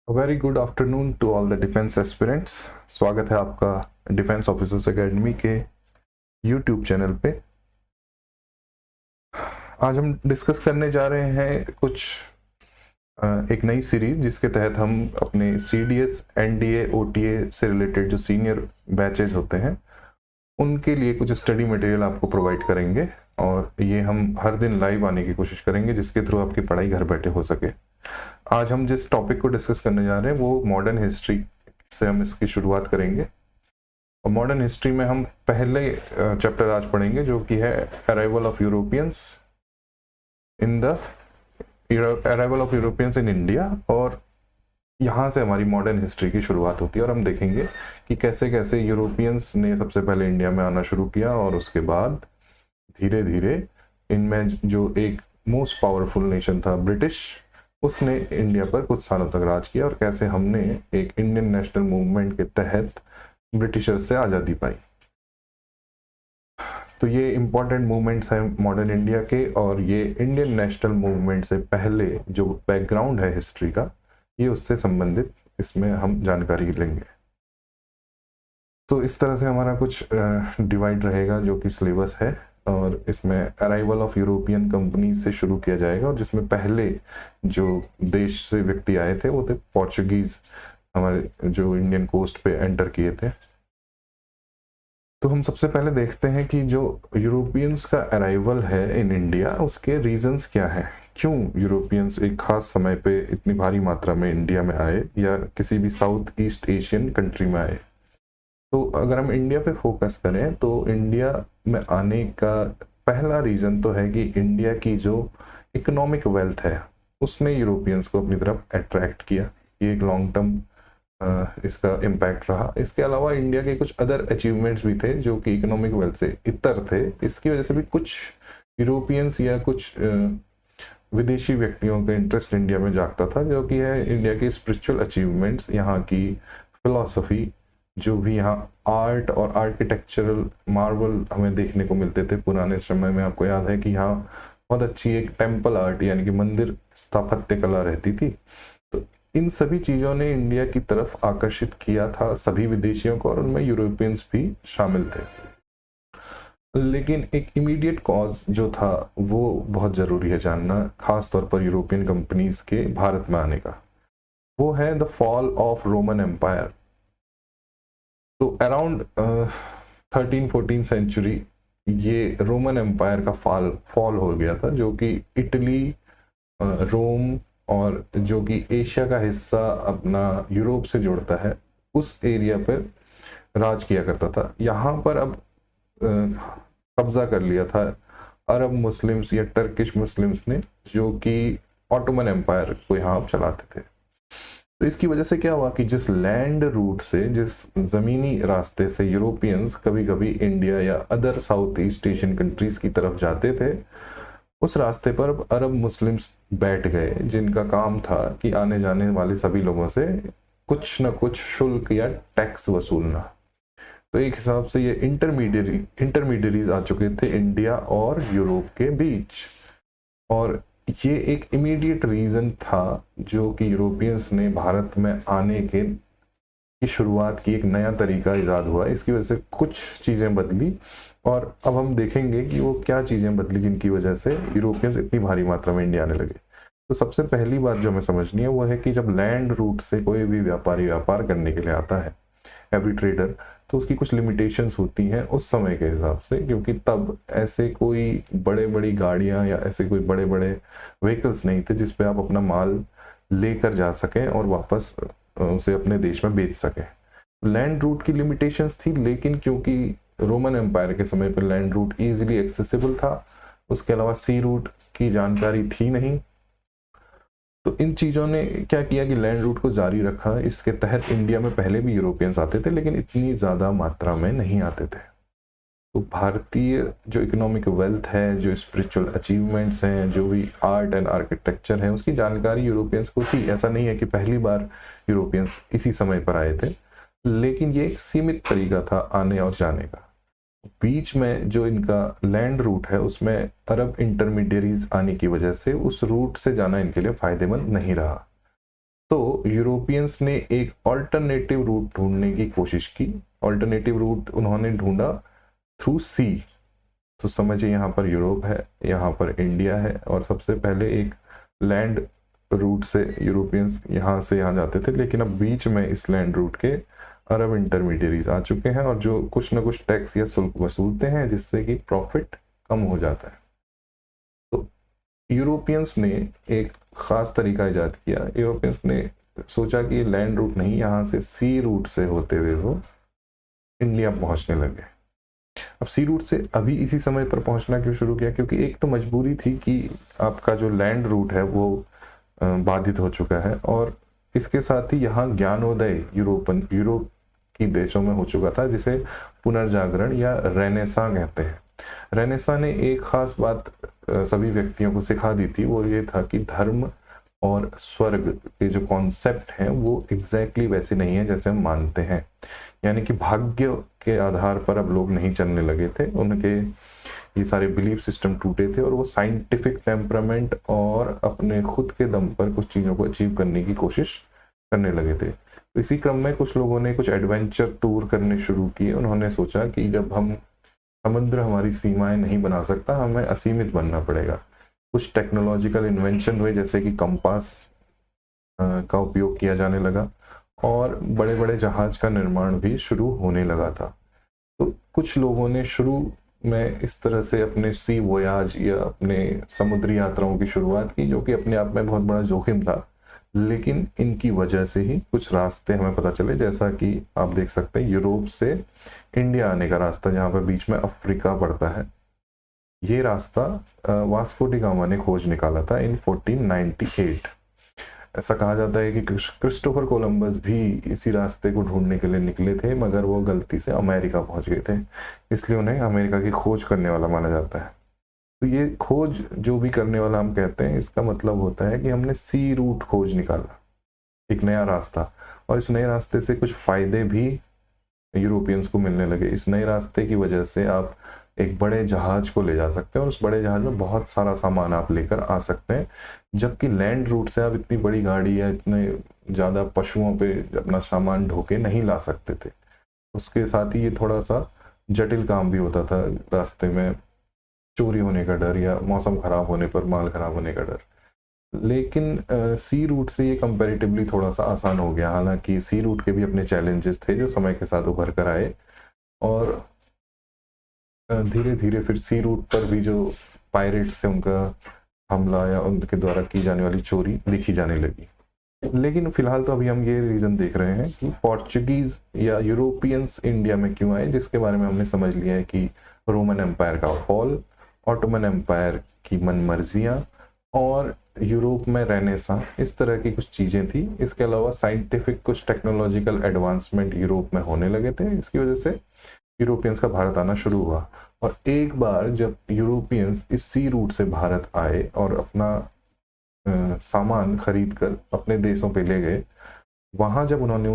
Very good afternoon to all the defence aspirants. स्वागत है आपका डिफेंस ऑफिसर्स एकेडमी के यूट्यूब चैनल पे। आज हम डिस्कस करने जा रहे हैं एक नई सीरीज जिसके तहत हम अपने सीडीएस, एनडीए, ओटीए से रिलेटेड जो सीनियर बैचेज होते हैं उनके लिए कुछ स्टडी मटेरियल आपको प्रोवाइड करेंगे और ये हम हर दिन लाइव आने की कोशिश करेंगे जिसके थ्रू आपकी पढ़ाई घर बैठे हो सके। आज हम जिस टॉपिक को डिस्कस करने जा रहे हैं वो मॉडर्न हिस्ट्री से हम इसकी शुरुआत करेंगे। और मॉडर्न हिस्ट्री में हम पहले चैप्टर आज पढ़ेंगे जो कि है arrival of Europeans in India. और यहाँ से हमारी मॉडर्न हिस्ट्री की शुरुआत होती है और हम देखेंगे कि कैसे कैसे यूरोपियंस ने सबसे पहले इंडिया में आना शुरू किया और उसके बाद धीरे धीरे इनमें जो एक मोस्ट पावरफुल नेशन था ब्रिटिश, उसने इंडिया पर कुछ सालों तक राज किया और कैसे हमने एक इंडियन नेशनल मूवमेंट के तहत ब्रिटिशर्स से आज़ादी पाई। तो ये इंपॉर्टेंट मूवमेंट्स हैं मॉडर्न इंडिया के, और ये इंडियन नेशनल मूवमेंट से पहले जो बैकग्राउंड है हिस्ट्री का, ये उससे संबंधित इसमें हम जानकारी लेंगे। तो इस तरह से हमारा कुछ डिवाइड रहेगा जो कि सिलेबस है, और इसमें अराइवल ऑफ यूरोपियन कंपनी से शुरू किया जाएगा और जिसमें पहले जो देश से व्यक्ति आए थे वो थे पोर्चुगीज, हमारे जो इंडियन कोस्ट पे एंटर किए थे। तो हम सबसे पहले देखते हैं कि जो यूरोपियंस का अराइवल है इन इंडिया, उसके रीजंस क्या है, क्यों यूरोपियंस एक खास समय पे इतनी भारी मात्रा में इंडिया में आए या किसी भी साउथ ईस्ट एशियन कंट्री में आए। तो अगर हम इंडिया पे फोकस करें तो इंडिया में आने का पहला रीज़न तो है कि इंडिया की जो इकोनॉमिक वेल्थ है उसने यूरोपियंस को अपनी तरफ अट्रैक्ट किया। ये एक लॉन्ग टर्म इसका इम्पैक्ट रहा। इसके अलावा इंडिया के कुछ अदर अचीवमेंट्स भी थे जो कि इकोनॉमिक वेल्थ से इतर थे। इसकी वजह से भी कुछ यूरोपियंस या कुछ विदेशी व्यक्तियों का इंटरेस्ट इंडिया में जागता था, जो कि है इंडिया की स्पिरिचुअल अचीवमेंट्स, यहाँ की फिलॉसफी, जो भी यहाँ आर्ट और आर्किटेक्चरल मार्वल हमें देखने को मिलते थे पुराने समय में। आपको याद है कि यहाँ बहुत अच्छी एक टेम्पल आर्ट यानी कि मंदिर स्थापत्य कला रहती थी। तो इन सभी चीज़ों ने इंडिया की तरफ आकर्षित किया था सभी विदेशियों को, और उनमें यूरोपियंस भी शामिल थे। लेकिन एक इमीडिएट कॉज जो था वो बहुत ज़रूरी है जानना, खास तौर पर यूरोपियन कंपनीज के भारत में आने का। वो है the fall of Roman empire. तो अराउंड 13-14 सेंचुरी ये रोमन एम्पायर का फॉल हो गया था, जो कि इटली, रोम और जो कि एशिया का हिस्सा अपना यूरोप से जोड़ता है, उस एरिया पर राज किया करता था। यहाँ पर अब कब्जा कर लिया था अरब मुस्लिम्स या टर्किश मुस्लिम्स ने, जो कि ऑटोमन एम्पायर को यहाँ अब चलाते थे। तो इसकी वजह से क्या हुआ कि जिस लैंड रूट से, जिस ज़मीनी रास्ते से यूरोपियंस कभी कभी इंडिया या other south east Asian countries की तरफ जाते थे, उस रास्ते पर अब अरब मुस्लिम्स बैठ गए, जिनका काम था कि आने जाने वाले सभी लोगों से कुछ न कुछ शुल्क या टैक्स वसूलना। तो एक हिसाब से ये इंटरमीडियरीज आ चुके थे इंडिया और यूरोप के बीच, और ये एक इमीडिएट रीज़न था जो कि यूरोपियंस ने भारत में आने की शुरुआत की, एक नया तरीका ईजाद हुआ। इसकी वजह से कुछ चीज़ें बदली, और अब हम देखेंगे कि वो क्या चीज़ें बदली जिनकी वजह से यूरोपियंस इतनी भारी मात्रा में इंडिया आने लगे। तो सबसे पहली बात जो हमें समझनी है वो है कि जब लैंड रूट से कोई भी व्यापारी व्यापार करने के लिए आता है, एवरी ट्रेडर, तो उसकी कुछ लिमिटेशंस होती हैं उस समय के हिसाब से, क्योंकि तब ऐसे कोई बड़े बड़ी गाड़ियां या ऐसे कोई बड़े बड़े व्हीकल्स नहीं थे जिस पे आप अपना माल लेकर जा सकें और वापस उसे अपने देश में बेच सकें। लैंड रूट की लिमिटेशंस थी, लेकिन क्योंकि रोमन एम्पायर के समय पर लैंड रूट ईजिली एक्सेसिबल था, उसके अलावा सी रूट की जानकारी थी नहीं, तो इन चीज़ों ने क्या किया कि लैंड रूट को जारी रखा। इसके तहत इंडिया में पहले भी यूरोपियंस आते थे, लेकिन इतनी ज़्यादा मात्रा में नहीं आते थे। तो भारतीय जो इकोनॉमिक वेल्थ है, जो स्पिरिचुअल अचीवमेंट्स हैं, जो भी आर्ट एंड आर्किटेक्चर है, उसकी जानकारी यूरोपियंस को थी। ऐसा नहीं है कि पहली बार यूरोपियंस इसी समय पर आए थे, लेकिन ये एक सीमित तरीका था आने और जाने का। बीच में जो इनका लैंड रूट है उसमें अरब इंटरमीडियरीज आने की वजह से उस रूट से जाना इनके लिए फायदेमंद नहीं रहा। तो यूरोपियंस ने एक ऑल्टरनेटिव रूट ढूंढने की कोशिश की। ऑल्टरनेटिव रूट उन्होंने ढूंढा थ्रू सी। तो समझिए यहाँ पर यूरोप है, यहाँ पर इंडिया है, और सबसे पहले एक लैंड रूट से यूरोपियंस यहाँ से यहाँ जाते थे, लेकिन अब बीच में इस लैंड रूट के अरब इंटरमीडियरीज आ चुके हैं और जो कुछ ना कुछ टैक्स या शुल्क वसूलते हैं, जिससे कि प्रॉफिट कम हो जाता है। तो यूरोपियंस ने एक ख़ास तरीका ईजाद किया। यूरोपियंस ने सोचा कि ये लैंड रूट नहीं, यहाँ से सी रूट से होते हुए वो इंडिया पहुँचने लगे। अब सी रूट से अभी इसी समय पर पहुँचना क्यों शुरू किया? क्योंकि एक तो मजबूरी थी कि आपका जो लैंड रूट है वो बाधित हो चुका है, और इसके साथ ही यहाँ ज्ञानोदय यूरोप की देशों में हो चुका था, जिसे पुनर्जागरण या रेनेसां कहते हैं। रेनेसां ने एक खास बात सभी व्यक्तियों को सिखा दी थी, वो ये था कि धर्म और स्वर्ग के जो कॉन्सेप्ट हैं वो एग्जैक्टली वैसे नहीं है जैसे हम मानते हैं। यानी कि भाग्य के आधार पर अब लोग नहीं चलने लगे थे, उनके ये सारे बिलीफ सिस्टम टूटे थे, और वो साइंटिफिक टेम्परामेंट और अपने खुद के दम पर कुछ चीज़ों को अचीव करने की कोशिश करने लगे थे। तो इसी क्रम में कुछ लोगों ने कुछ एडवेंचर टूर करने शुरू किए। उन्होंने सोचा कि जब हम समुद्र हमारी सीमाएं नहीं बना सकता, हमें असीमित बनना पड़ेगा। कुछ टेक्नोलॉजिकल इन्वेंशन हुए, जैसे कि कंपास का उपयोग किया जाने लगा, और बड़े बड़े जहाज का निर्माण भी शुरू होने लगा था। तो कुछ लोगों ने शुरू में इस तरह से अपने सी वोयाज या अपने समुद्री यात्राओं की शुरुआत की, जो कि अपने आप में बहुत बड़ा जोखिम था, लेकिन इनकी वजह से ही कुछ रास्ते हमें पता चले। जैसा कि आप देख सकते हैं, यूरोप से इंडिया आने का रास्ता, जहाँ पर बीच में अफ्रीका पड़ता है, ये रास्ता वास्को डी गामा ने खोज निकाला था इन 1498। ऐसा कहा जाता है कि क्रिस्टोफर कोलंबस भी इसी रास्ते को ढूंढने के लिए निकले थे, मगर वो गलती से अमेरिका पहुंच गए थे, इसलिए उन्हें अमेरिका की खोज करने वाला माना जाता है। तो ये खोज जो भी करने वाला हम कहते हैं, इसका मतलब होता है कि हमने सी रूट खोज निकाला, एक नया रास्ता, और इस नए रास्ते से कुछ फायदे भी यूरोपियंस को मिलने लगे। इस नए रास्ते की वजह से आप एक बड़े जहाज को ले जा सकते हैं और उस बड़े जहाज में बहुत सारा सामान आप लेकर आ सकते हैं, जबकि लैंड रूट से आप इतनी बड़ी गाड़ी या इतने ज़्यादा पशुओं पे अपना सामान ढोके नहीं ला सकते थे। उसके साथ ही ये थोड़ा सा जटिल काम भी होता था, रास्ते में चोरी होने का डर या मौसम खराब होने पर माल खराब होने का डर। लेकिन सी रूट से ये कंपैरेटिवली थोड़ा सा आसान हो गया। हालांकि सी रूट के भी अपने चैलेंजेस थे जो समय के साथ उभर कर आए, और धीरे धीरे फिर सी रूट पर भी जो पायरेट्स से उनका हमला या उनके द्वारा की जाने वाली चोरी दिखी जाने लगी। लेकिन फिलहाल तो अभी हम ये रीज़न देख रहे हैं कि पोर्चुगीज या यूरोपियंस इंडिया में क्यों आए, जिसके बारे में हमने समझ लिया है कि रोमन एम्पायर का फॉल, ऑटोमन एम्पायर की मनमर्जियाँ, और यूरोप में रेनेसां, इस तरह की कुछ चीज़ें थी। इसके अलावा साइंटिफिक कुछ टेक्नोलॉजिकल एडवांसमेंट यूरोप में होने लगे थे, इसकी वजह से यूरोपियंस का भारत आना शुरू हुआ। और एक बार जब यूरोपियंस इस सी रूट से भारत आए और अपना सामान खरीद कर अपने देशों पे ले गए, वहाँ जब उन्होंने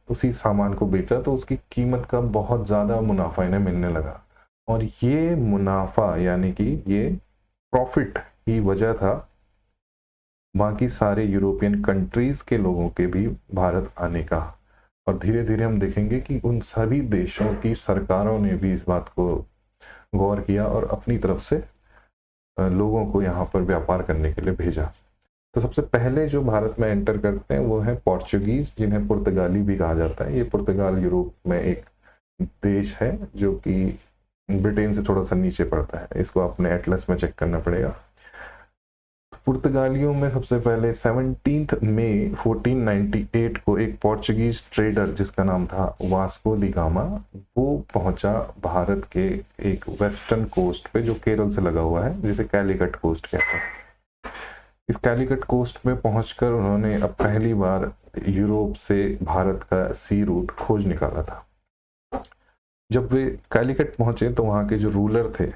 उसी सामान को बेचा तो उसकी कीमत का बहुत ज़्यादा मुनाफा इन्हें मिलने लगा, और ये मुनाफा यानी कि ये प्रॉफिट की वजह था बाकी सारे यूरोपियन कंट्रीज़ के लोगों के भी भारत आने का। और धीरे धीरे हम देखेंगे कि उन सभी देशों की सरकारों ने भी इस बात को गौर किया और अपनी तरफ से लोगों को यहाँ पर व्यापार करने के लिए भेजा। तो सबसे पहले जो भारत में एंटर करते हैं वो है पोर्चुगीज, जिन्हें पुर्तगाली भी कहा जाता है। ये पुर्तगाल यूरोप में एक देश है जो कि ब्रिटेन से थोड़ा सा नीचे पड़ता है, इसको अपने एटलस में चेक करना पड़ेगा। पुर्तगालियों में सबसे पहले 17 मई 1498 को एक पोर्चुगीज ट्रेडर जिसका नाम था वास्को दी गामा, वो पहुंचा भारत के एक वेस्टर्न कोस्ट पे जो केरल से लगा हुआ है, जिसे कैलीकट कोस्ट कहते हैं। इस कैलीकट कोस्ट पे पहुंचकर उन्होंने अब पहली बार यूरोप से भारत का सी रूट खोज निकाला था। जब वे कैलीकट पहुंचे तो वहाँ के जो रूलर थे,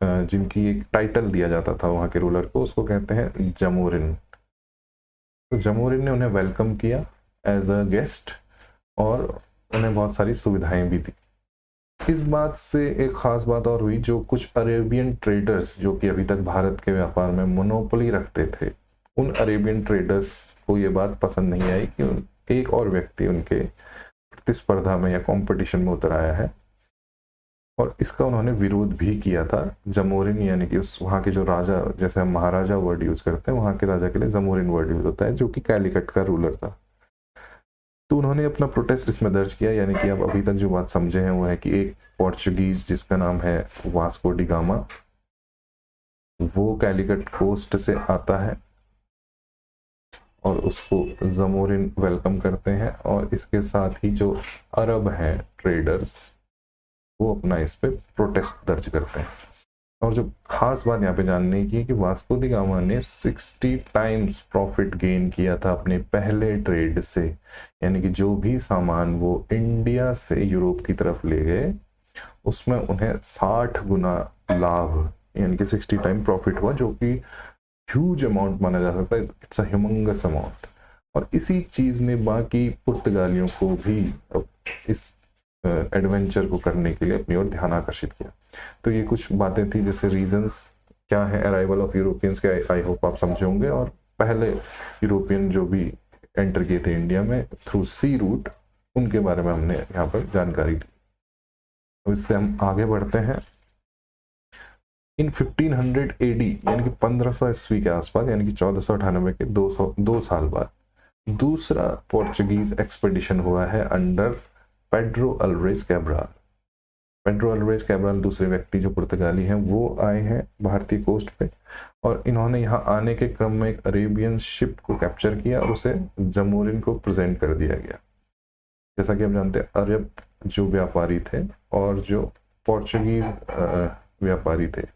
जिनकी एक टाइटल दिया जाता था वहाँ के रूलर को, उसको कहते हैं जमोरिन। तो जमोरिन ने उन्हें वेलकम किया एज अ गेस्ट और उन्हें बहुत सारी सुविधाएं भी दी। इस बात से एक ख़ास बात और हुई, जो कुछ अरेबियन ट्रेडर्स जो कि अभी तक भारत के व्यापार में मोनोपोली रखते थे, उन अरेबियन ट्रेडर्स को ये बात पसंद नहीं आई कि एक और व्यक्ति उनके प्रतिस्पर्धा में या कंपटीशन में उतर आया है, और इसका उन्होंने विरोध भी किया था। जमोरिन यानी कि उस वहाँ के जो राजा, जैसे हम महाराजा वर्ड यूज करते हैं, वहाँ के राजा के लिए जमोरिन वर्ड यूज होता है, जो कि कैलिकट का रूलर था। तो उन्होंने अपना प्रोटेस्ट इसमें दर्ज किया। यानी कि आप अभी तक जो बात समझे हैं वो है कि एक पोर्चुगीज जिसका नाम है वास्को डी गामा, वो कैलिकट कोस्ट से आता है और उसको जमोरिन वेलकम करते हैं, और इसके साथ ही जो अरब हैं ट्रेडर्स, वो अपना इस पे प्रोटेस्ट दर्ज करते हैं। और जो खास बात यहाँ पे जानने की है कि वास्को दी गामा ने 60 टाइम्स प्रॉफिट गेन किया था अपने पहले ट्रेड से। यानी कि जो भी सामान वो इंडिया से यूरोप की तरफ ले गए, उसमें उन्हें 60 गुना लाभ, यानी कि 60 टाइम प्रॉफिट हुआ, जो कि ह्यूज अमाउंट माना जा सकता है। It's a humongous amount. और इसी चीज ने बाकी पुर्तगालियों को भी इस एडवेंचर को करने के लिए अपनी ओर ध्यान आकर्षित किया। तो ये कुछ बातें थी, जैसे रीजंस क्या है अराइवल ऑफ यूरोपियंस के, आई होप आप समझे होंगे। और पहले यूरोपियन जो भी एंटर किए थे इंडिया में थ्रू सी रूट, उनके बारे में हमने यहाँ पर जानकारी ली। तो इससे हम आगे बढ़ते हैं। इन 1500 एडी यानी कि 1500 ईस्वी के आसपास, यानी कि 1498 के 2 साल बाद दूसरा पोर्चुगीज एक्सपेडिशन हुआ है under Pedro Alvarez Cabral. Pedro Alvarez Cabral दूसरे व्यक्ति जो पुर्तगाली हैं, वो आए हैं भारतीय कोस्ट पे, और इन्होंने यहाँ आने के क्रम में एक अरेबियन शिप को कैप्चर किया और उसे जमोरिन को प्रेजेंट कर दिया गया। जैसा कि हम जानते हैं, अरब जो व्यापारी थे और जो पोर्चुगीज व्यापारी थे,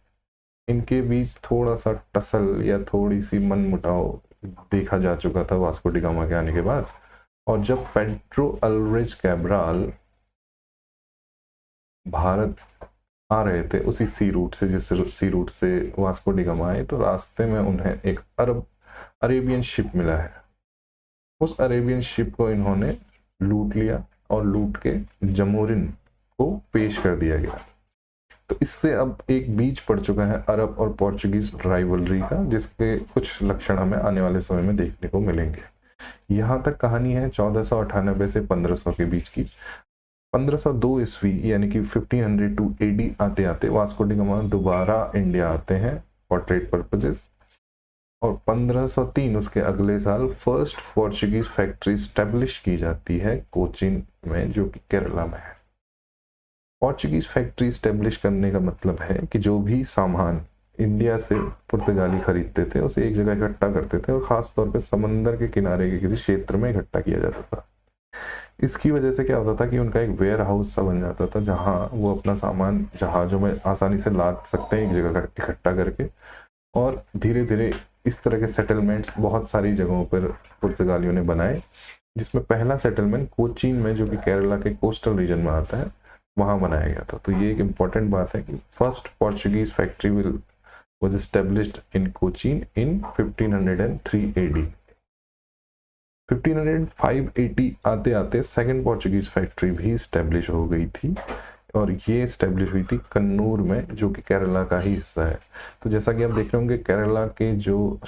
इनके बीच थोड़ा सा टसल या थोड़ी सी मनमुटाव देखा जा चुका था वास्को डी गामा के आने के बाद। और जब पेड्रो अल्वारेज कैब्राल भारत आ रहे थे उसी सी रूट से, जिस सी रूट से वास्को डी गामा आए, तो रास्ते में उन्हें एक अरेबियन शिप मिला है। उस अरेबियन शिप को इन्होंने लूट लिया और लूट के जमोरिन को पेश कर दिया गया। तो इससे अब एक बीज पड़ चुका है अरब और पोर्चुगीज राइवलरी का, जिसके कुछ लक्षण हमें आने वाले समय में देखने को मिलेंगे। यहाँ तक कहानी है 1498 से 1500 के बीच की। 1502 ईस्वी यानी कि 1502 एडी आते आते वास्को डी गामा दोबारा इंडिया आते हैं फॉर ट्रेड पर्पजेस, और 1503 उसके अगले साल फर्स्ट पोर्चुगीज फैक्ट्री स्टैब्लिश की जाती है कोचीन में, जो कि केरला में है। पोर्चुगीज फैक्ट्री स्टैब्लिश करने का मतलब है कि जो भी सामान इंडिया से पुर्तगाली खरीदते थे उसे एक जगह इकट्ठा करते थे, और खास तौर पे समंदर के किनारे के किसी क्षेत्र में इकट्ठा किया जाता था। इसकी वजह से क्या होता था कि उनका एक वेयर हाउस सा बन जाता था, जहां वो अपना सामान जहाजों में आसानी से लाद सकते हैं एक जगह इकट्ठा करके। और धीरे धीरे इस तरह के सेटलमेंट्स बहुत सारी जगहों पर पुर्तगालियों ने बनाए, जिसमें पहला सेटलमेंट कोचीन में, जो कि केरला के कोस्टल रीजन में आता है, वहां बनाया गया था। तो ये एक इम्पॉर्टेंट बात है कि first Portuguese factory was established in Cochin in 1503 AD। 1505 AD आते आते सेकंड पोर्चुगीज फैक्ट्री भी स्टैब्लिश हो गई थी, और ये स्टैब्लिश हुई थी कन्नूर में, जो कि केरला का ही हिस्सा है। तो जैसा कि आप देख रहे होंगे, केरला के जो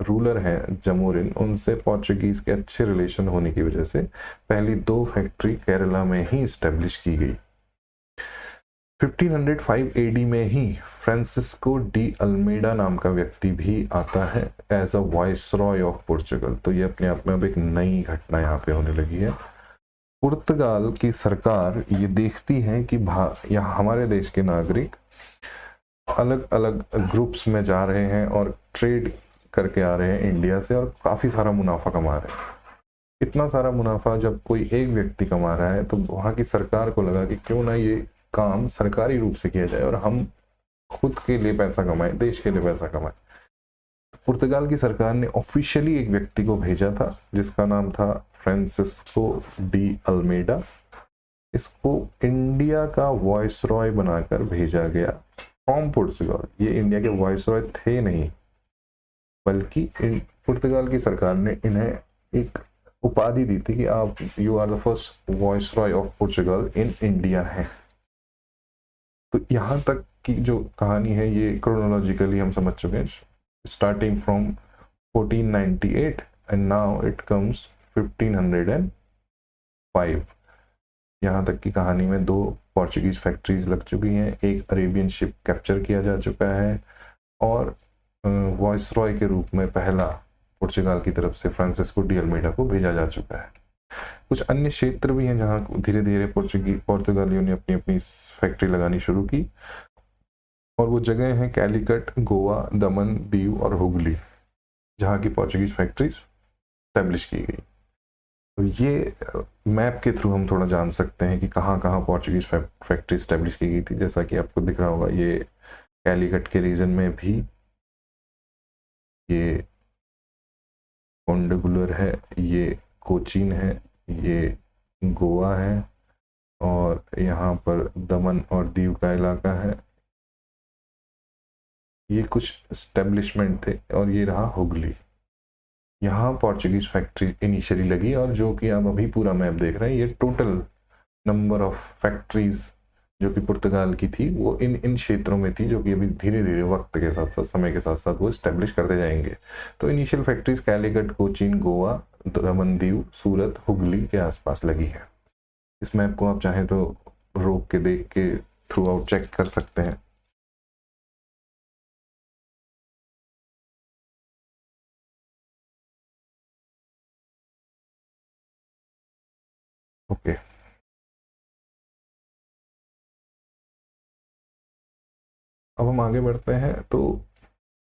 रूलर हैं जमोरिन, उनसे पोर्चुगीज के अच्छे रिलेशन होने की वजह से पहली 2 फैक्ट्री केरला में ही स्टैब्लिश की गई। 1505 एडी में ही फ्रांसिस्को डी अल्मेडा नाम का व्यक्ति भी आता है as a viceroy of Portugal. तो ये अपने आप में अब एक नई घटना यहाँ पे होने लगी है। पुर्तगाल की सरकार ये देखती है कि यहाँ हमारे देश के नागरिक अलग अलग ग्रुप्स में जा रहे हैं और ट्रेड करके आ रहे हैं इंडिया से, और काफ़ी सारा मुनाफा कमा रहे हैं। इतना सारा मुनाफा जब कोई एक व्यक्ति कमा रहा है, तो वहाँ की सरकार को लगा कि क्यों ना ये काम सरकारी रूप से किया जाए और हम खुद के लिए पैसा कमाएं, देश के लिए पैसा कमाएं। पुर्तगाल की सरकार ने ऑफिशियली एक व्यक्ति को भेजा था जिसका नाम था फ्रांसिस्को डी अल्मेडा। इसको इंडिया का वॉइसरॉय बनाकर भेजा गया फ्रॉम पुर्तगाल। ये इंडिया के वॉइसरॉय थे नहीं, बल्कि पुर्तगाल की सरकार ने इन्हें एक उपाधि दी थी कि आप you are the first viceroy of Portugal in India है। तो यहाँ तक की जो कहानी है ये क्रोनोलॉजिकली हम समझ चुके हैं, starting from 1498 and now it comes 1505। यहाँ तक की कहानी में 2 पोर्चुगीज फैक्ट्रीज लग चुकी हैं, एक अरेबियन शिप कैप्चर किया जा चुका है और वॉइसरॉय के रूप में पहला पुर्तगाल की तरफ से फ्रांसिस्को डी अल्मेडा को भेजा जा चुका है। कुछ अन्य क्षेत्र भी हैं जहाँ धीरे धीरे पुर्तगालियों ने अपनी अपनी फैक्ट्री लगानी शुरू की और वो जगह हैं कैलिकट, गोवा, दमन, दीव और हुगली, जहाँ की पोर्चुगीज फैक्ट्रीज स्टैब्लिश की गई। तो ये मैप के थ्रू हम थोड़ा जान सकते हैं कि कहाँ कहाँ पोर्चुगीज फैक्ट्री स्टैब्लिश की गई थी। जैसा कि आपको दिख रहा होगा, ये कैलिकट के रीजन में भी ये कोंडगुलर है, ये कोचीन है, ये गोवा है और यहाँ पर दमन और दीव का इलाका है। ये कुछ स्टैब्लिशमेंट थे और ये रहा हुगली। यहाँ पोर्चुगीज फैक्ट्री इनिशियली लगी और जो कि आप अभी पूरा मैप देख रहे हैं, ये टोटल नंबर ऑफ फैक्ट्रीज जो कि पुर्तगाल की थी वो इन क्षेत्रों में थी, जो कि अभी धीरे धीरे वक्त के साथ साथ, समय के साथ साथ वो स्टैब्लिश करते जाएंगे। तो इनिशियल फैक्ट्रीज कैलिकट, कोचीन, गोवा, दमन दीव, सूरत, हुगली के आसपास लगी है। इस मैप को आप चाहें तो रोक के देख के थ्रू आउट चेक कर सकते हैं। ओके, अब हम आगे बढ़ते हैं तो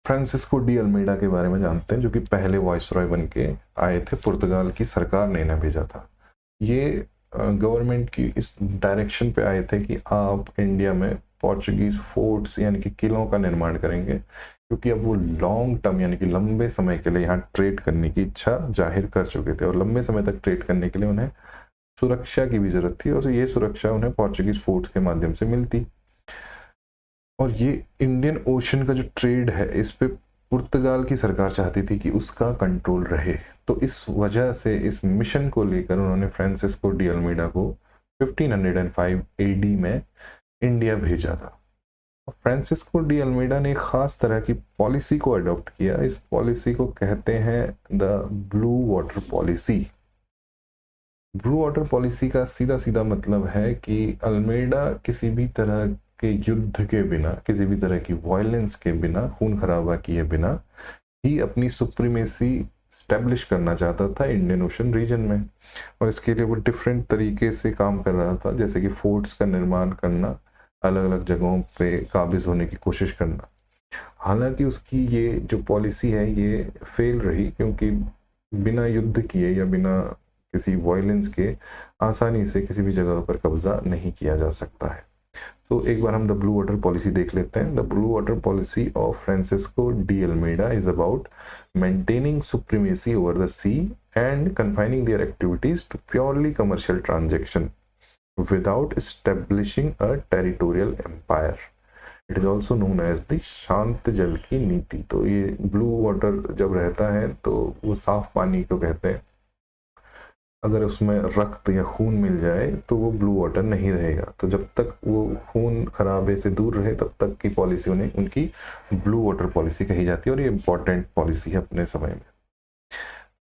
फ्रांसिस्को डी अल्मेडा के बारे में जानते हैं, जो कि पहले वॉइसरॉय बन के आए थे। पुर्तगाल की सरकार ने इन्हें भेजा था। ये गवर्नमेंट की इस डायरेक्शन पे आए थे कि आप इंडिया में पोर्चुगीज फोर्ट्स यानी कि किलों का निर्माण करेंगे, क्योंकि अब वो लॉन्ग टर्म यानी कि लंबे समय के लिए यहाँ ट्रेड करने की इच्छा जाहिर कर चुके थे और लंबे समय तक ट्रेड करने के लिए उन्हें सुरक्षा की भी जरूरत थी और ये सुरक्षा उन्हें पोर्चुगीज फोर्ट्स के माध्यम से मिलती। और ये इंडियन ओशन का जो ट्रेड है, इस पे पुर्तगाल की सरकार चाहती थी कि उसका कंट्रोल रहे। तो इस वजह से इस मिशन को लेकर उन्होंने फ्रांसिस्को डी अल्मेडा को 1505 एडी में इंडिया भेजा था। फ्रांसिस्को डी अल्मेडा ने एक खास तरह की पॉलिसी को अडॉप्ट किया। इस पॉलिसी को कहते हैं the blue water policy. Blue water policy का सीधा सीधा मतलब है कि अल्मेडा किसी भी तरह के युद्ध के बिना, किसी भी तरह की वायलेंस के बिना, खून खराबा किए बिना ही अपनी सुप्रीमेसी स्टैब्लिश करना चाहता था इंडियन ओशन रीजन में। और इसके लिए वो डिफरेंट तरीके से काम कर रहा था, जैसे कि फोर्ट्स का निर्माण करना, अलग अलग जगहों पे काबिज होने की कोशिश करना। हालांकि उसकी ये जो पॉलिसी है ये फेल रही, क्योंकि बिना युद्ध किए या बिना किसी वायलेंस के आसानी से किसी भी जगह पर कब्जा नहीं किया जा सकता है। तो एक बार हम द ब्लू वाटर पॉलिसी देख लेते हैं। The blue water policy of Francisco de Almeida is about maintaining supremacy over the sea and confining their activities to purely commercial transaction without establishing a territorial empire. It is also known as the शांत जल की नीति। तो ये blue water जब रहता है तो वो साफ पानी को कहते हैं। अगर उसमें रक्त या खून मिल जाए तो वो ब्लू वाटर नहीं रहेगा। तो जब तक वो खून खराबे से दूर रहे तब तक की पॉलिसी उन्हें उनकी ब्लू वाटर पॉलिसी कही जाती है और ये इम्पोर्टेंट पॉलिसी है अपने समय में।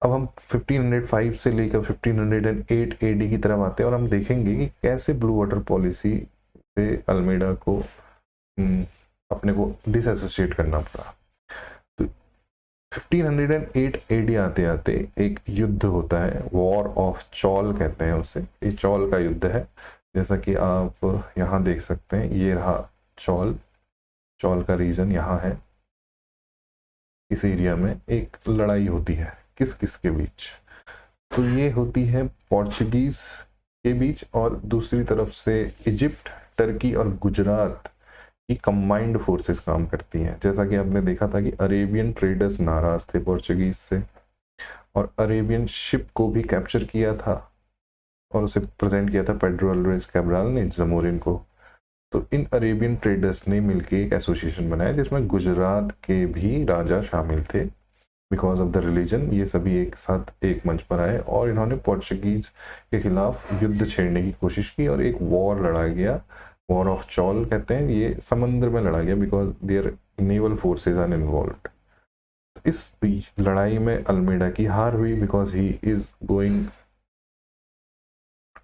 अब हम 1505 से लेकर 1508 एडी की तरफ आते हैं और हम देखेंगे कि कैसे ब्लू वाटर पॉलिसी से अल्मेडा को अपने को डिसएसोसिएट करना पड़ा। 1508 एडी आते आते एक युद्ध होता है, वॉर ऑफ चौल कहते हैं उसे। ये चौल का युद्ध है, जैसा कि आप यहाँ देख सकते हैं। ये रहा चौल, चौल का रीजन यहाँ है। इस एरिया में एक लड़ाई होती है, किस किस के बीच? तो ये होती है पोर्चुगीज के बीच और दूसरी तरफ से इजिप्ट, टर्की और गुजरात की कंबाइंड फोर्सेस काम करती हैं। जैसा कि आपने देखा था कि अरेबियन ट्रेडर्स नाराज थे पोर्चुगीज से और अरेबियन शिप को भी कैप्चर किया था और उसे प्रेजेंट किया था पेड्रो अल्वारेज कैब्राल ने जमोरिन को। तो इन अरेबियन ट्रेडर्स ने मिलकर एक एसोसिएशन बनाया जिसमें गुजरात के भी राजा शामिल थे। बिकॉज ऑफ द रिलीजन ये सभी एक साथ एक मंच पर आए और इन्होंने पोर्चुगीज के खिलाफ युद्ध छेड़ने की कोशिश की और एक वॉर लड़ा गया। वॉर ऑफ चौल कहते हैं। ये समंदर में लड़ा गया because their naval forces are involved. इस बीच लड़ाई में अल्मेडा की हार हुई because he is going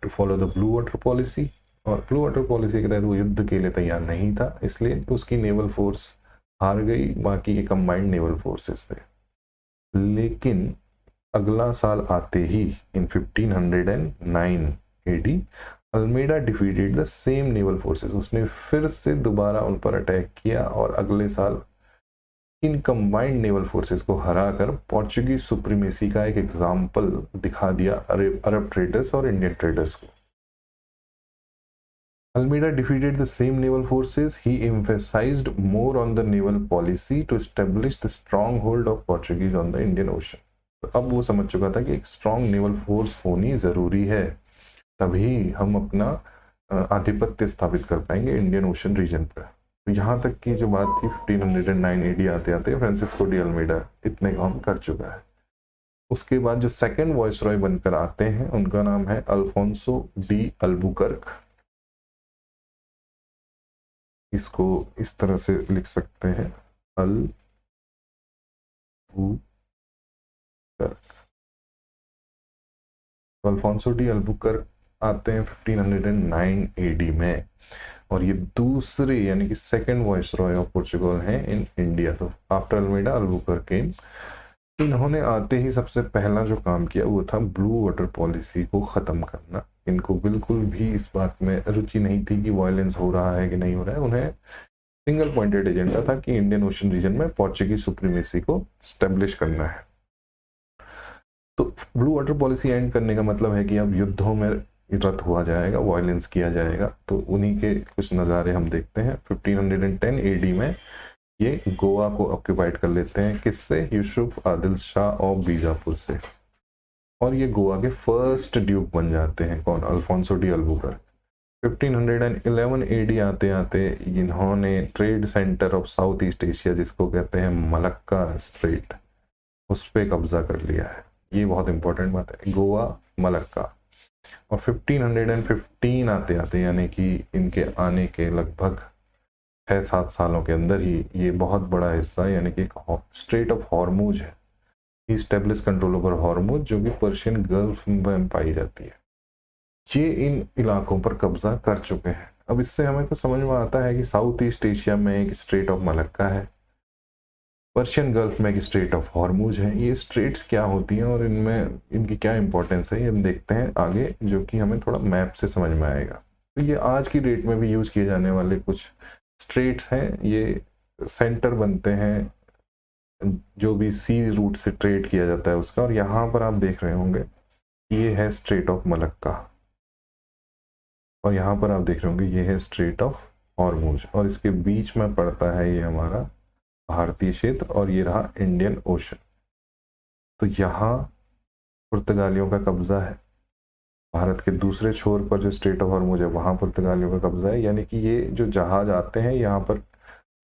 to follow the blue water policy, और ब्लू वाटर पॉलिसी के तहत वो युद्ध के लिए तैयार नहीं था, इसलिए उसकी नेवल फोर्स हार गई, बाकी के कंबाइंड नेवल फोर्सेस थे। लेकिन अगला साल आते ही in 1509 AD Almeida defeated the same naval forces, उसने फिर से दोबारा उन पर अटैक किया और अगले साल इन कंबाइंड नेवल फोर्सेस को हराकर पोर्चुगीज सुप्रीमेसी का एक एग्जाम्पल दिखा दिया अरब ट्रेडर्स और इंडियन ट्रेडर्स को। Almeida defeated the same naval forces. He emphasized more on the naval policy to establish the stronghold of Portuguese on the Indian Ocean. तो अब वो समझ चुका था कि एक स्ट्रॉन्ग नेवल फोर्स होनी ज़रूरी है, तभी हम अपना आधिपत्य स्थापित कर पाएंगे इंडियन ओशन रीजन पर। तो यहाँ तक की जो बात थी 1509 एडी आते आते फ्रांसिस्को डी अल्मेडा इतने काम कर चुका है। उसके बाद जो सेकंड वॉइसरॉय बनकर आते हैं उनका नाम है अल्फोंसो डी अल्बुकर्क। इसको इस तरह से लिख सकते हैं अल्फोंसो डी अल्बुकर्क आते हैं 1509 एडी में, और ये दूसरे यानी कि सेकंड वॉइसरॉय ऑफ पोर्चुगल हैं इन इंडिया। तो आफ्टर अल्मेडा अल्बुकर्क केम। इन्होंने आते ही सबसे पहला जो काम किया वो था ब्लू वाटर पॉलिसी को ख़त्म करना। इनको बिल्कुल भी इस बात में रुचि नहीं थी कि वायलेंस हो रहा है कि नहीं हो रहा है, उन्हें सिंगल पॉइंटेड एजेंडा था कि इंडियन ओशन रीजन में पोर्चुगीज सुप्रीमेसी को स्टेब्लिश करना है। तो ब्लू वाटर पॉलिसी एंड करने का मतलब है कि अब युद्धों में रत हुआ जाएगा, वायलेंस किया जाएगा। तो उन्हीं के कुछ नज़ारे हम देखते हैं। 1510 एडी में ये गोवा को ऑक्यूपाइड कर लेते हैं, किससे? यूसुफ आदिल शाह ऑफ बीजापुर से, और ये गोवा के फर्स्ट ड्यूक बन जाते हैं। कौन? Alfonso de Albuquerque. 1511 एडी आते आते इन्होंने trade centre of south east Asia, जिसको कहते हैं मलक्का स्ट्रेट, उस पर कब्जा कर लिया है। ये बहुत इंपॉर्टेंट बात है, गोवा मलक्का। और 1515 आते आते यानी कि इनके आने के लगभग 6-7 सालों के अंदर ही ये बहुत बड़ा हिस्सा यानी कि स्ट्रेट ऑफ हॉर्मुज है, इस्टेब्लिश कंट्रोल ओवर हॉर्मुज, जो कि पर्शियन गल्फ में पाई जाती है। ये इन इलाकों पर कब्जा कर चुके हैं। अब इससे हमें तो समझ में आता है कि साउथ ईस्ट एशिया में एक स्ट्रेट ऑफ मलक्का है, पर्शियन गल्फ में एक स्ट्रेट ऑफ हॉर्मुज है। ये स्ट्रेट्स क्या होती हैं और इनमें इनकी क्या इंपॉर्टेंस है, ये हम देखते हैं आगे, जो कि हमें थोड़ा मैप से समझ में आएगा। तो ये आज की डेट में भी यूज़ किए जाने वाले कुछ स्ट्रेट्स हैं। ये सेंटर बनते हैं जो भी सी रूट से ट्रेड किया जाता है उसका। और यहाँ पर आप देख रहे होंगे ये है स्ट्रेट ऑफ मलक्का, और यहाँ पर आप देख रहे होंगे ये है स्ट्रेट ऑफ हॉर्मुज, और इसके बीच में पड़ता है ये हमारा भारतीय क्षेत्र, और ये रहा इंडियन ओशन। तो यहाँ पुर्तगालियों का कब्जा है। भारत के दूसरे छोर पर जो स्ट्रेट ऑफ हॉर्मुज है वहाँ पुर्तगालियों का कब्जा है। यानी कि ये जो जहाज आते हैं यहाँ पर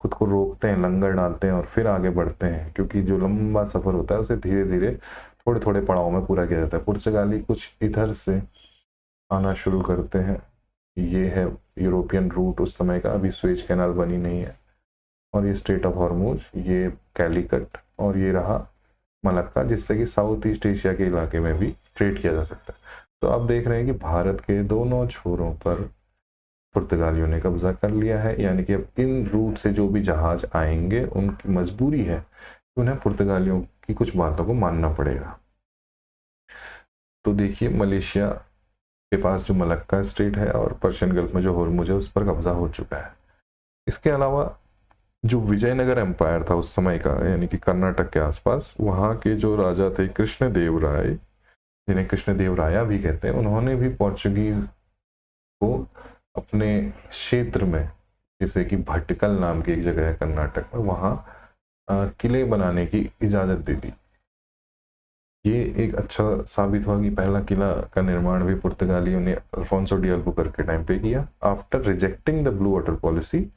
खुद को रोकते हैं, लंगर डालते हैं और फिर आगे बढ़ते हैं, क्योंकि जो लंबा सफ़र होता है उसे धीरे धीरे थोड़े थोड़े पड़ाव में पूरा किया जाता है। पुर्तगाली कुछ इधर से आना शुरू करते हैं। ये है यूरोपियन रूट उस समय का, अभी स्वेज कैनाल बनी नहीं है। और ये स्ट्रेट ऑफ हॉर्मुज, ये कैलिकट, और ये रहा मलक्का, जिससे कि साउथ ईस्ट एशिया के इलाके में भी ट्रेड किया जा सकता है। तो आप देख रहे हैं कि भारत के दोनों छोरों पर पुर्तगालियों ने कब्जा कर लिया है। यानी कि अब इन रूट से जो भी जहाज आएंगे उनकी मजबूरी है कि उन्हें पुर्तगालियों की कुछ बातों को मानना पड़ेगा। तो देखिए मलेशिया के पास जो मलक्का स्ट्रेट है और पर्शियन गल्फ में जो हॉर्मुज है उस पर कब्जा हो चुका है। इसके अलावा जो विजयनगर एम्पायर था उस समय का, यानी कि कर्नाटक के आसपास, वहाँ के जो राजा थे कृष्णदेव राय, जिन्हें कृष्णदेव राया भी कहते हैं, उन्होंने भी पोर्चुगीज को अपने क्षेत्र में, जैसे कि भटकल नाम की एक जगह है कर्नाटक में, वहाँ किले बनाने की इजाज़त दे दी। ये एक अच्छा साबित हुआ कि पहला किला का निर्माण भी पुर्तगालियों ने अल्फोंसो डी अल्बुकर्क के टाइम पे किया। After rejecting the blue water policy,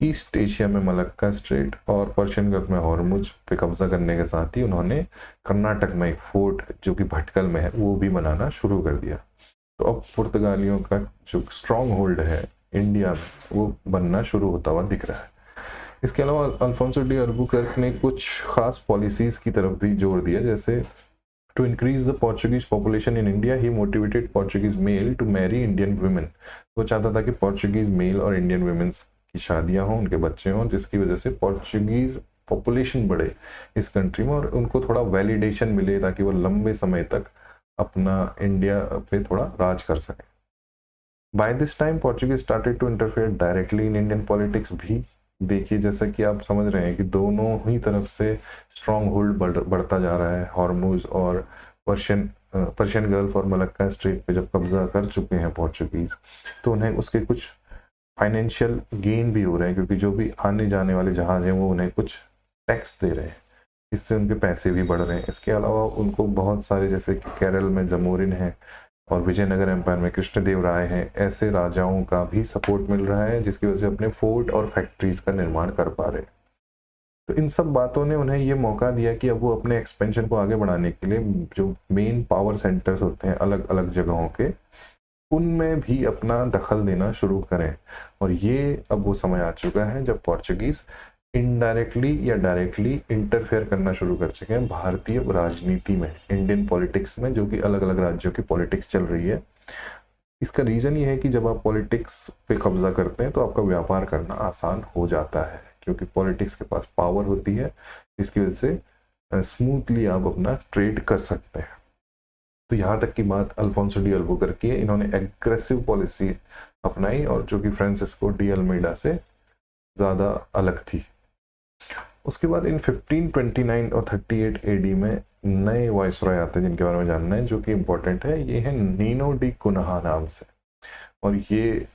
east Asia में मलक्का स्ट्रेट और पर्शियन गल्फ में हॉर्मुज पे कब्जा करने के साथ ही उन्होंने कर्नाटक में एक फोर्ट जो कि भटकल में है वो भी बनाना शुरू कर दिया। तो अब पुर्तगालियों का जो स्ट्रॉन्ग होल्ड है इंडिया में वो बनना शुरू होता हुआ दिख रहा है। इसके अलावा अल्फोंसो डी अल्बुकर्क ने कुछ खास पॉलिसीज़ की तरफ भी जोर दिया, जैसे to increase the Portuguese population in India he motivated Portuguese male to marry Indian women. वो चाहता था कि पोर्चुगीज मेल और इंडियन वुमेन्स की शादियां हों, उनके बच्चे हों, जिसकी वजह से पोर्चुगीज पॉपुलेशन बढ़े इस कंट्री में और उनको थोड़ा वैलिडेशन मिले ताकि वो लंबे समय तक अपना इंडिया पे थोड़ा राज कर सके। By this time Portuguese started to interfere directly in Indian politics भी। देखिए जैसा कि आप समझ रहे हैं कि दोनों ही तरफ से स्ट्रॉन्ग होल्ड बढ़ता जा रहा है। हॉर्मुज और पर्शियन गल्फ और मलक्का स्ट्रेट पे जब कब्जा कर चुके हैं पोर्चुगीज, तो उन्हें उसके कुछ फाइनेंशियल गेन भी हो रहे हैं, क्योंकि जो भी आने जाने वाले जहाज हैं वो उन्हें कुछ टैक्स दे रहे हैं, इससे उनके पैसे भी बढ़ रहे हैं। इसके अलावा उनको बहुत सारे, जैसे कि केरल में जमोरिन है और विजयनगर एम्पायर में कृष्णदेव राय हैं, ऐसे राजाओं का भी सपोर्ट मिल रहा है, जिसकी वजह से अपने फोर्ट और फैक्ट्रीज का निर्माण कर पा रहे हैं। तो इन सब बातों ने उन्हें ये मौका दिया कि अब वो अपने एक्सपेंशन को आगे बढ़ाने के लिए जो मेन पावर सेंटर्स होते हैं अलग अलग जगहों के, उनमें भी अपना दखल देना शुरू करें। और ये अब वो समय आ चुका है जब पोर्चुगीज इनडायरेक्टली या डायरेक्टली इंटरफेयर करना शुरू कर चुके हैं भारतीय राजनीति में, इंडियन पॉलिटिक्स में, जो कि अलग अलग राज्यों की पॉलिटिक्स चल रही है। इसका रीज़न ये है कि जब आप पॉलिटिक्स पे कब्जा करते हैं तो आपका व्यापार करना आसान हो जाता है, क्योंकि पॉलिटिक्स के पास पावर होती है, जिसकी वजह से स्मूथली आप अपना ट्रेड कर सकते हैं। तो यहाँ तक की बात अल्फोंसो डी अल्बुकर्क की है। इन्होंने एग्रेसिव पॉलिसी अपनाई और जो कि फ्रांसिस्को डी अल्मेडा से ज़्यादा अलग थी। उसके बाद इन 1529 और 38 एडी में नए वाइसरॉय आते हैं जिनके बारे में जानना है, जो कि इम्पोर्टेंट है। ये है नीनो डी कुनहा नाम से, और ये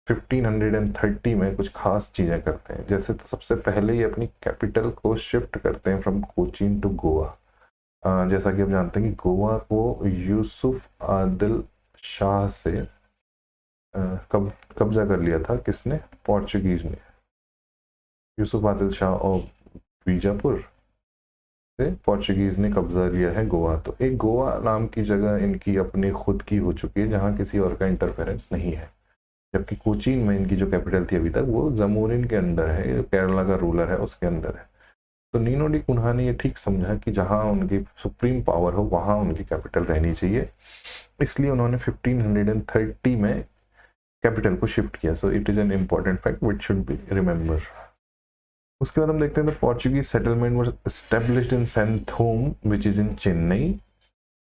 1530 में कुछ खास चीज़ें करते हैं। जैसे तो सबसे पहले ये अपनी कैपिटल को शिफ्ट करते हैं फ्रॉम कोचीन टू गोवा। जैसा कि आप जानते हैं कि गोवा को यूसुफ आदिल शाह से कब्जा कर लिया था, किसने? पोर्चुगीज ने। यूसुफ आदिल शाह और बीजापुर से पोर्चुगीज ने कब्जा लिया है गोवा। तो एक गोवा नाम की जगह इनकी अपनी खुद की हो चुकी है, जहाँ किसी और का इंटरफेरेंस नहीं है। जबकि कोचीन में इनकी जो कैपिटल थी अभी तक, वो जमोरिन के अंडर है, जो केरला का रूलर है उसके अंदर है। तो नीनो डी कुन्हा ने ये ठीक समझा कि जहाँ उनकी सुप्रीम पावर हो वहाँ उनकी कैपिटल रहनी चाहिए, इसलिए उन्होंने 1530 में कैपिटल को शिफ्ट किया। So it is an important fact which should be remember. उसके बाद हम देखते हैं the Portuguese settlement was established in Santhome which is in Chennai.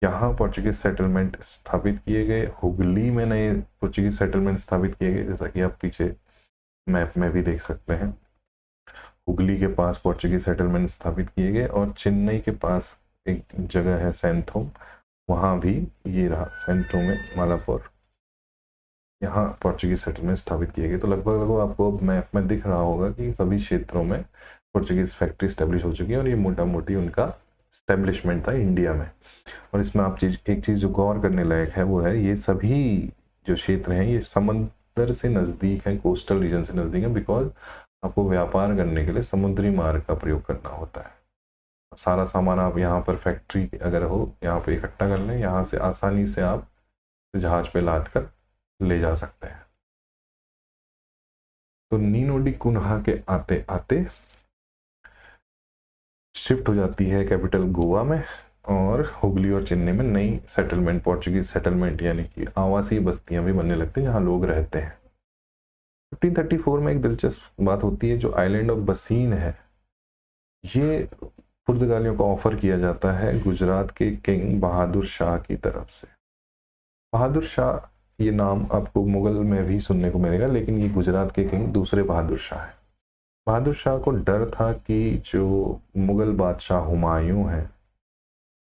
यहाँ पोर्चुगीज सेटलमेंट स्थापित किए गए। हुगली में नए पोर्चुगीज सेटलमेंट स्थापित किए गए, जैसा कि आप पीछे मैप में भी देख सकते हैं। हुगली के पास पोर्चुगीज सेटलमेंट स्थापित किए गए और चेन्नई के पास एक जगह है सैंथोम, वहाँ भी ये रहा सैंथोम में मालापुर, यहाँ पोर्चुगीज सेटलमेंट स्थापित किए गए। तो लगभग आपको मैप में दिख रहा होगा कि सभी क्षेत्रों में पोर्चुगीज फैक्ट्री स्टैब्लिश हो चुकी है और ये मोटा मोटी उनका स्टैब्लिशमेंट था इंडिया में। और इसमें आप एक चीज़ जो गौर करने लायक है वो है, ये सभी जो क्षेत्र हैं ये समंदर से नज़दीक हैं, कोस्टल रीजन से नज़दीक है, बिकॉज आपको व्यापार करने के लिए समुद्री मार्ग का प्रयोग करना होता है। सारा सामान आप यहाँ पर फैक्ट्री अगर हो यहाँ पे इकट्ठा कर लें, यहाँ से आसानी से आप जहाज पे लाद कर ले जा सकते हैं। तो नीनो डी कुन्हा के आते आते शिफ्ट हो जाती है कैपिटल गोवा में और हुगली और चेन्नई में नई सेटलमेंट, पोर्चुगीज सेटलमेंट यानी कि आवासीय बस्तियां भी बनने लगती हैं जहां लोग रहते हैं। 1534 में एक दिलचस्प बात होती है, जो आइलैंड ऑफ बसीन है, ये पुर्तगालियों को ऑफर किया जाता है गुजरात के किंग बहादुर शाह की तरफ से। बहादुर शाह ये नाम आपको मुगल में भी सुनने को मिलेगा, लेकिन ये गुजरात के किंग दूसरे बहादुर शाह है। बहादुर शाह को डर था कि जो मुगल बादशाह हुमायूं है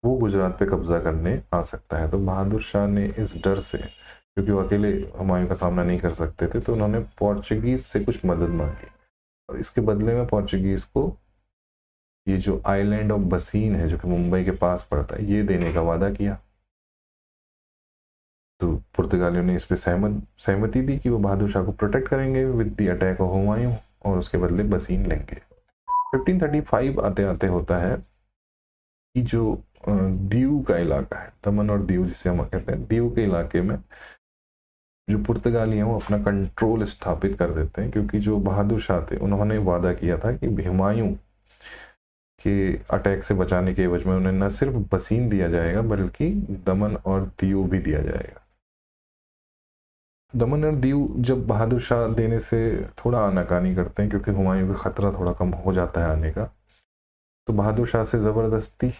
वो गुजरात पे कब्जा करने आ सकता है। तो बहादुर शाह ने इस डर से, क्योंकि वो अकेले हुमायूं का सामना नहीं कर सकते थे, तो उन्होंने पोर्चुगीज से कुछ मदद मांगी और इसके बदले में पोर्चुगीज को ये जो आइलैंड ऑफ बसीन है, जो कि मुंबई के पास पड़ता है, ये देने का वादा किया। तो पुर्तगालियों ने इस पे सहमति दी कि वो बहादुर शाह को प्रोटेक्ट करेंगे with the attack of Humayun और उसके बदले बसीन लेंगे। 1535 आते आते होता है कि जो दीव का इलाका है, दमन और दीव जिसे हम कहते हैं, दीव के इलाके में जो पुर्तगाली हैं वो अपना कंट्रोल स्थापित कर देते हैं, क्योंकि जो बहादुर शाह थे उन्होंने वादा किया था कि हुमायूं के अटैक से बचाने के एवज में उन्हें न सिर्फ बसीन दिया जाएगा बल्कि दमन और दीव भी दिया जाएगा। दमन और दीव जब बहादुर शाह देने से थोड़ा आनाकानी करते हैं, क्योंकि हुमायूं का खतरा थोड़ा कम हो जाता है आने का, तो बहादुर शाह से ज़बरदस्ती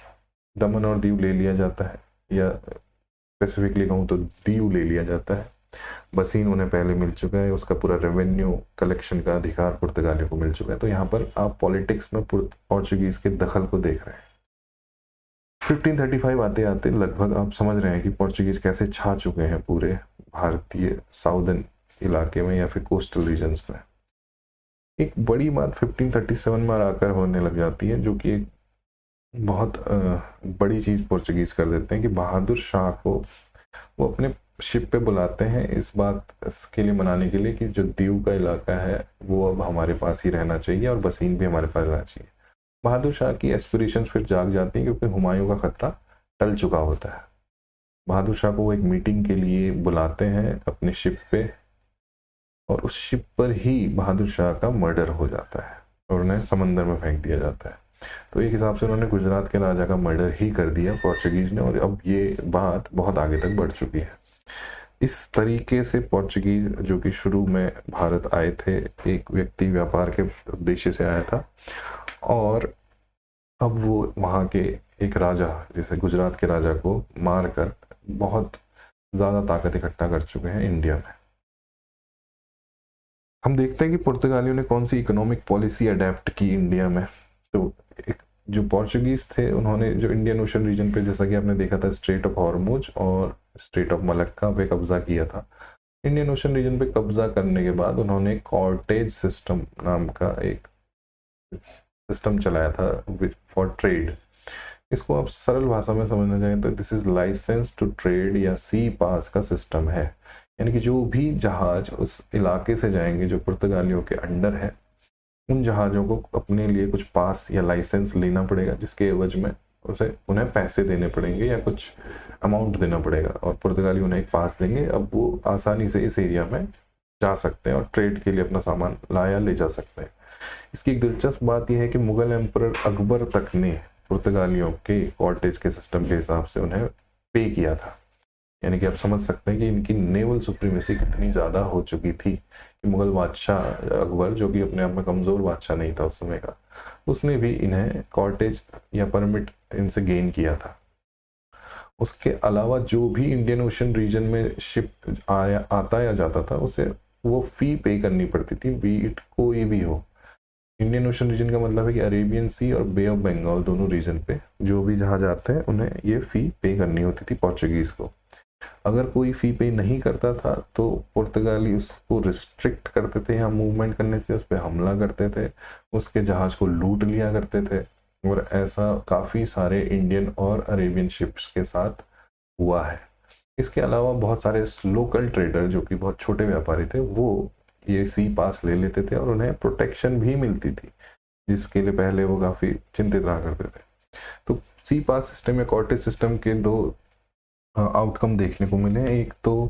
दमन और दीव ले लिया जाता है, या स्पेसिफिकली कहूँ तो दीव ले लिया जाता है। बसीन उन्हें पहले मिल चुका है, उसका पूरा रेवेन्यू कलेक्शन का अधिकार पुर्तगालियों को मिल चुका है। तो यहाँ पर आप पॉलिटिक्स में पोर्चुगीज के दखल को देख रहे हैं। 1535 आते आते लगभग आप समझ रहे हैं कि पोर्चुगीज कैसे छा चुके हैं पूरे भारतीय साउदर्न इलाके में या फिर कोस्टल रीजन्स में। एक बड़ी बात 1537 में आकर होने लग जाती है, जो कि एक बहुत बड़ी चीज़ पोर्चुगीज कर देते हैं कि बहादुर शाह को वो अपने शिप पे बुलाते हैं इस बात के लिए मनाने के लिए कि जो दीव का इलाका है वो अब हमारे पास ही रहना चाहिए और बसीन भी हमारे पास रहना चाहिए। बहादुर शाह की एस्पिरेशंस फिर जाग जाती हैं, क्योंकि हुमायूं का खतरा टल चुका होता है। बहादुर शाह को वो एक मीटिंग के लिए बुलाते हैं अपने शिप पे, और उस शिप पर ही बहादुर शाह का मर्डर हो जाता है और उन्हें समंदर में फेंक दिया जाता है। तो एक हिसाब से उन्होंने गुजरात के राजा का मर्डर ही कर दिया पोर्चुगीज ने, और अब ये बात बहुत आगे तक बढ़ चुकी है। इस तरीके से पोर्चुगीज, जो कि शुरू में भारत आए थे एक व्यक्ति व्यापार के उद्देश्य से आया था, और अब वो वहाँ के एक राजा जैसे गुजरात के राजा को मारकर बहुत ज़्यादा ताकत इकट्ठा कर चुके हैं इंडिया में। हम देखते हैं कि पुर्तगालियों ने कौन सी इकोनॉमिक पॉलिसी अडेप्ट की इंडिया में। तो एक जो पोर्चुगीज थे उन्होंने जो इंडियन ओशन रीजन पे, जैसा कि आपने देखा था, स्ट्रेट ऑफ हॉर्मुज और स्ट्रेट ऑफ मलक्का पे कब्जा किया था। इंडियन ओशन रीजन पे कब्जा करने के बाद उन्होंने कॉर्टेज सिस्टम नाम का एक सिस्टम चलाया था फॉर ट्रेड। इसको आप सरल भाषा में समझना चाहें तो this is licence to trade या सी पास का सिस्टम है। यानी कि जो भी जहाज उस इलाके से जाएंगे जो पुर्तगालियों के अंडर है, उन जहाज़ों को अपने लिए कुछ पास या लाइसेंस लेना पड़ेगा, जिसके एवज में उन्हें पैसे देने पड़ेंगे या कुछ अमाउंट देना पड़ेगा, और पुर्तगाली उन्हें एक पास देंगे। अब वो आसानी से इस एरिया में जा सकते हैं और ट्रेड के लिए अपना सामान लाया ले जा सकते हैं। इसकी एक दिलचस्प बात यह है कि मुगल एम्परर अकबर तक ने पुर्तगालियों के कॉर्टेज के सिस्टम के हिसाब से उन्हें पे किया था। यानी कि आप समझ सकते हैं कि इनकी नेवल सुप्रीमेसी कितनी ज़्यादा हो चुकी थी कि मुगल बादशाह अकबर, जो कि अपने आप में कमज़ोर बादशाह नहीं था उस समय का, उसने भी इन्हें कॉर्टेज या परमिट इनसे गेन किया था। उसके अलावा जो भी इंडियन ओशन रीजन में शिप आता या जाता था, उसे वो फ़ी पे करनी पड़ती थी, बी इट कोई भी हो। इंडियन ओशन रीजन का मतलब है कि अरेबियन सी और बे ऑफ बंगाल दोनों रीजन पे जो भी जहाज आते हैं उन्हें ये फ़ी पे करनी होती थी पोर्चुगीज़ को। अगर कोई फ़ी पे नहीं करता था तो पुर्तगाली उसको रिस्ट्रिक्ट करते थे यहाँ मूवमेंट करने से, उस पर हमला करते थे, उसके जहाज़ को लूट लिया करते थे। और ऐसा काफ़ी सारे इंडियन और अरेबियन शिप्स के साथ हुआ है। इसके अलावा बहुत सारे लोकल ट्रेडर जो कि बहुत छोटे व्यापारी थे, वो ये सी पास ले लेते थे और उन्हें प्रोटेक्शन भी मिलती थी, जिसके लिए पहले वो काफ़ी चिंतित रहा करते थे। तो सी पास सिस्टम या कॉर्टेज सिस्टम के दो आउटकम देखने को मिले। एक तो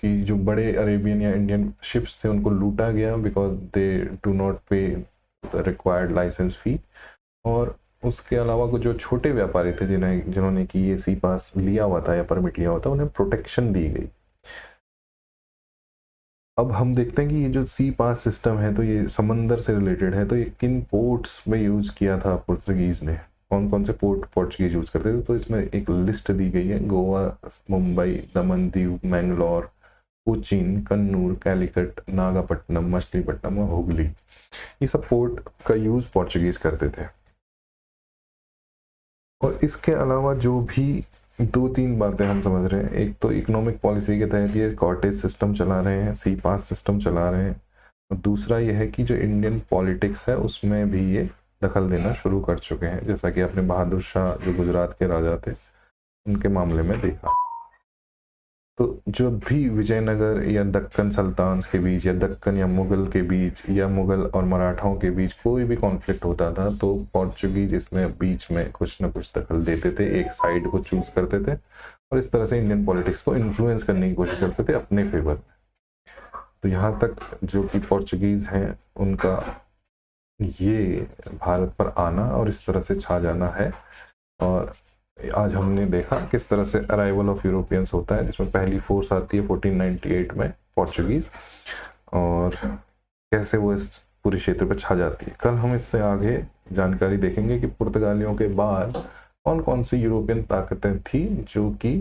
कि जो बड़े अरेबियन या इंडियन शिप्स थे उनको लूटा गया बिकॉज दे डू नॉट पे द रिक्वायर्ड लाइसेंस फी, और उसके अलावा कुछ जो छोटे व्यापारी थे जिन्होंने कि ये सी पास लिया हुआ था या परमिट लिया हुआ था, उन्हें प्रोटेक्शन दी गई। अब हम देखते हैं कि ये जो सी पास सिस्टम है तो ये समंदर से रिलेटेड है। तो ये किन पोर्ट्स में यूज़ किया था पुर्तगीज़ ने, कौन कौन से पोर्ट पोर्चुगीज यूज़ करते थे, तो इसमें एक लिस्ट दी गई है। गोवा, मुंबई, दमन दीव, मैंगलोर, कोचीन, कन्नूर, कैलिकट, नागापट्टनम, मछलीपट्टनम और हुगली, ये सब पोर्ट का यूज़ पोर्चुगीज करते थे। और इसके अलावा जो भी दो तीन बातें हम समझ रहे हैं, एक तो इकोनॉमिक पॉलिसी के तहत ये कॉर्टेज सिस्टम चला रहे हैं, सी पास सिस्टम चला रहे हैं, और दूसरा ये है कि जो इंडियन पॉलिटिक्स है उसमें भी ये दखल देना शुरू कर चुके हैं, जैसा कि आपने बहादुर शाह जो गुजरात के राजा थे उनके मामले में देखा। तो जब भी विजयनगर या दक्कन सल्तान्स के बीच या दक्कन या मुगल के बीच या मुगल और मराठाओं के बीच कोई भी कॉन्फ्लिक्ट होता था, तो पोर्चुगीज इसमें बीच में कुछ न कुछ दखल देते थे, एक साइड को चूज करते थे और इस तरह से इंडियन पॉलिटिक्स को इन्फ्लुएंस करने की कोशिश करते थे अपने फेवर में। तो यहाँ तक जो कि पोर्चुगीज़ हैं उनका ये भारत पर आना और इस तरह से छा जाना है। और आज हमने देखा किस तरह से अराइवल ऑफ यूरोपियंस होता है, जिसमें पहली फोर्स आती है 1498 में पोर्चुगीज़, और कैसे वो इस पूरे क्षेत्र पर छा जाती है। कल हम इससे आगे जानकारी देखेंगे कि पुर्तगालियों के बाद कौन कौन सी यूरोपियन ताकतें थी जो कि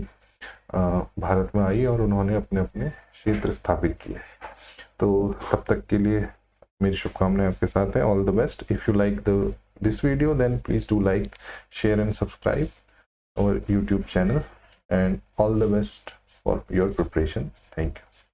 भारत में आई और उन्होंने अपने अपने क्षेत्र स्थापित किए। तो तब तक के लिए मेरी शुभकामनाएं आपके साथ हैं। All the best. If you like this video, then please do like, share and subscribe our YouTube channel, and all the best for your preparation. Thank you.